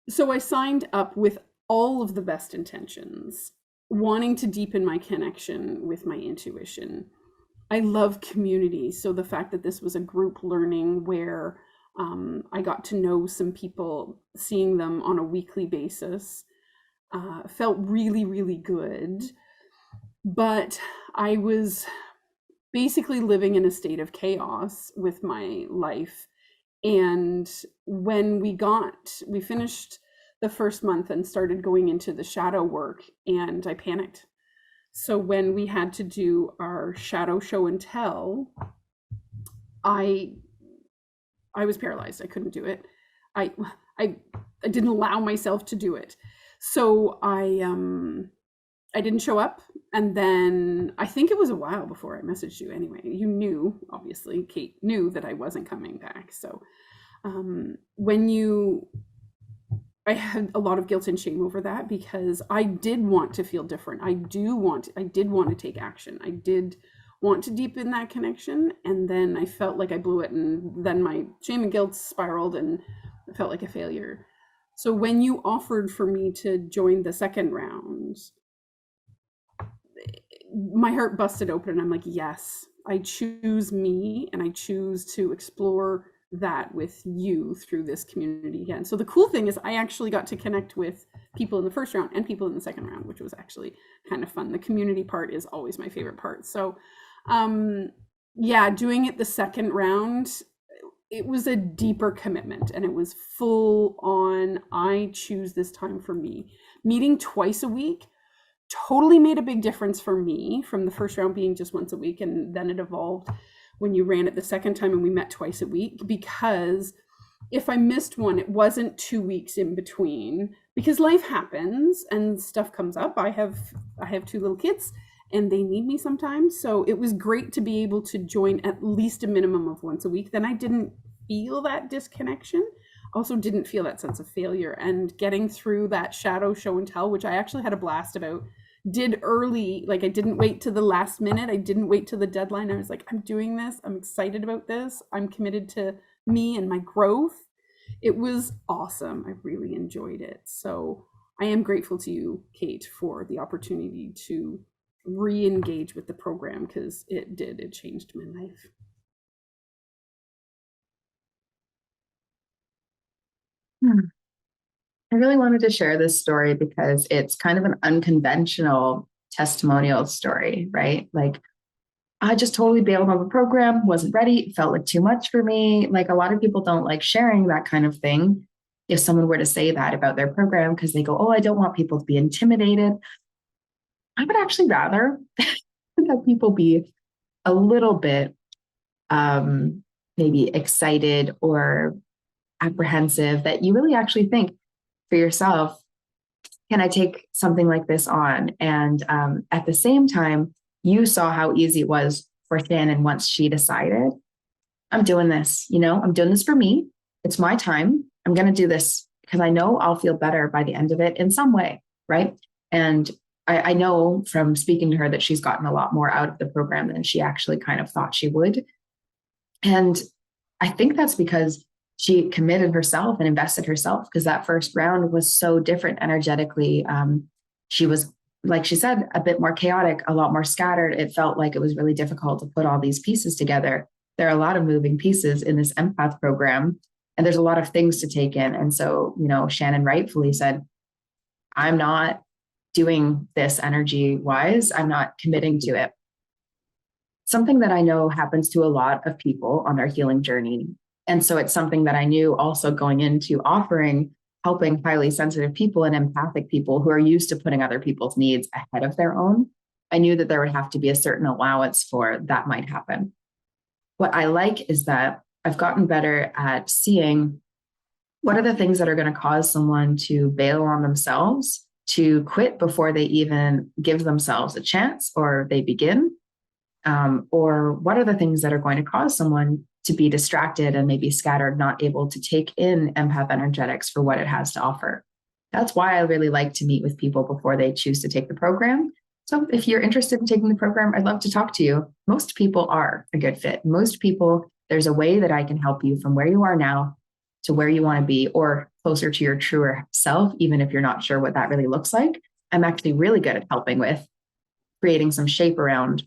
So I signed up with all of the best intentions, wanting to deepen my connection with my intuition. I love community. So the fact that this was a group learning where I got to know some people, seeing them on a weekly basis, felt really, really good. But I was basically living in a state of chaos with my life. And when we finished the first month and started going into the shadow work, and I panicked. So when we had to do our shadow show and tell, I I was paralyzed. I couldn't do it. I I I didn't allow myself to do it. So I didn't show up, and then I think it was a while before I messaged you anyway. You knew, obviously, Kate knew that I wasn't coming back. So when you I had a lot of guilt and shame over that because I did want to feel different. I did want to take action. I did want to deepen that connection. And then I felt like I blew it. And then my shame and guilt spiraled and I felt like a failure. So when you offered for me to join the second round, my heart busted open and I'm like, yes, I choose me and I choose to explore that with you through this community again. So the cool thing is I actually got to connect with people in the first round and people in the second round, which was actually kind of fun. The community part is always my favorite part. So yeah, doing it the second round, it was a deeper commitment and it was full on, I choose this time for me. Meeting twice a week totally made a big difference for me from the first round being just once a week. And then it evolved when you ran it the second time and we met twice a week, because if I missed one, it wasn't 2 weeks in between because life happens and stuff comes up. I have two little kids and they need me sometimes. So it was great to be able to join at least a minimum of once a week. Then I didn't feel that disconnection. Also didn't feel that sense of failure, and getting through that shadow show and tell, which I actually had a blast about, did early. Like I didn't wait to the last minute. I didn't wait to the deadline. I was like, I'm doing this. I'm excited about this. I'm committed to me and my growth. It was awesome. I really enjoyed it. So I am grateful to you, Kate, for the opportunity to re-engage with the program because it changed my life. Hmm. I really wanted to share this story because it's kind of an unconventional testimonial story, right? Like, I just totally bailed on the program, wasn't ready, it felt like too much for me. Like, a lot of people don't like sharing that kind of thing. If someone were to say that about their program, because they go, oh, I don't want people to be intimidated. I would actually rather that people be a little bit um, maybe excited or apprehensive, that you really actually think for yourself, can I take something like this on? And at the same time, you saw how easy it was for Shannon once she decided, I'm doing this, I'm doing this for me. It's my time. I'm going to do this because I know I'll feel better by the end of it in some way. Right. And I know from speaking to her that she's gotten a lot more out of the program than she actually kind of thought she would. And I think that's because she committed herself and invested herself, because that first round was so different energetically. She was, like she said, a bit more chaotic, a lot more scattered. It felt like it was really difficult to put all these pieces together. There are a lot of moving pieces in this empath program, and there's a lot of things to take in. And so, Shannon rightfully said, I'm not doing this energy wise. I'm not committing to it. Something that I know happens to a lot of people on their healing journey. And so it's something that I knew also going into offering, helping highly sensitive people and empathic people who are used to putting other people's needs ahead of their own. I knew that there would have to be a certain allowance for that might happen. What I like is that I've gotten better at seeing what are the things that are going to cause someone to bail on themselves, to quit before they even give themselves a chance or they begin, or what are the things that are going to cause someone to be distracted and maybe scattered, not able to take in empath energetics for what it has to offer. That's why I really like to meet with people before they choose to take the program. So if you're interested in taking the program, I'd love to talk to you. Most people are a good fit. Most people, there's a way that I can help you from where you are now to where you want to be or closer to your truer self, even if you're not sure what that really looks like. I'm actually really good at helping with creating some shape around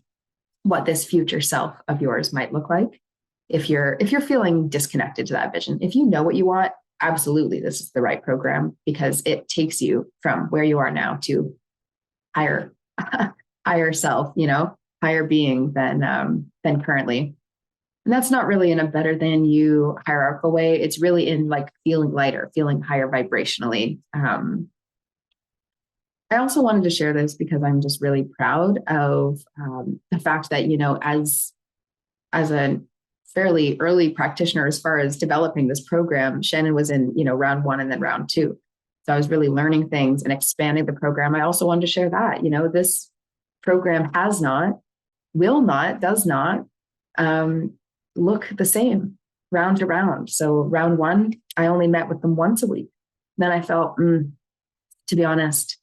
what this future self of yours might look like. If you're feeling disconnected to that vision, if you know what you want, absolutely this is the right program, because it takes you from where you are now to higher higher self, higher being than currently. And that's not really in a better than you hierarchical way. It's really in like feeling lighter, feeling higher vibrationally. I also wanted to share this because I'm just really proud of the fact that, as a fairly early practitioner, as far as developing this program, Shanan was in, round 1 and then round 2. So I was really learning things and expanding the program. I also wanted to share that, this program has not, will not, does not look the same round to round. So round 1, I only met with them once a week. Then I felt, to be honest,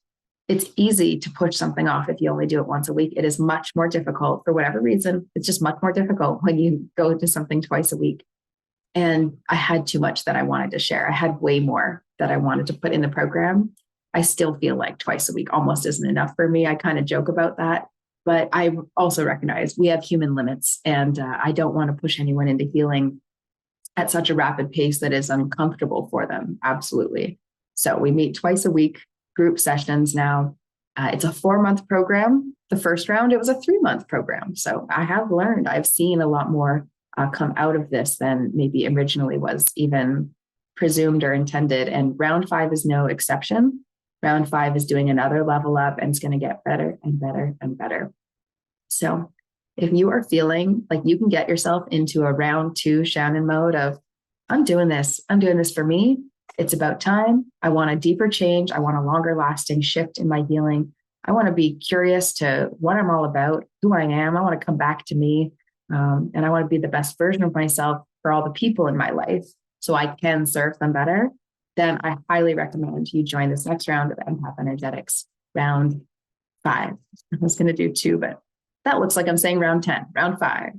it's easy to push something off if you only do it once a week. It is much more difficult for whatever reason. It's just much more difficult when you go to something twice a week. And I had too much that I wanted to share. I had way more that I wanted to put in the program. I still feel like twice a week almost isn't enough for me. I kind of joke about that. But I also recognize we have human limits, and I don't want to push anyone into healing at such a rapid pace that is uncomfortable for them. Absolutely. So we meet twice a week, group sessions now. It's a 4-month program. The first round, it was a 3-month program. So I have learned, I've seen a lot more come out of this than maybe originally was even presumed or intended. And round 5 is no exception. Round 5 is doing another level up, and it's going to get better and better and better. So if you are feeling like you can get yourself into a round 2 Shanan mode of, I'm doing this for me. It's about time. I want a deeper change. I want a longer lasting shift in my healing. I want to be curious to what I'm all about, who I am. I want to come back to me. And I want to be the best version of myself for all the people in my life so I can serve them better. Then I highly recommend you join this next round of Empath Energetics, round 5. I was going to do 2, but that looks like I'm saying round 10, round 5.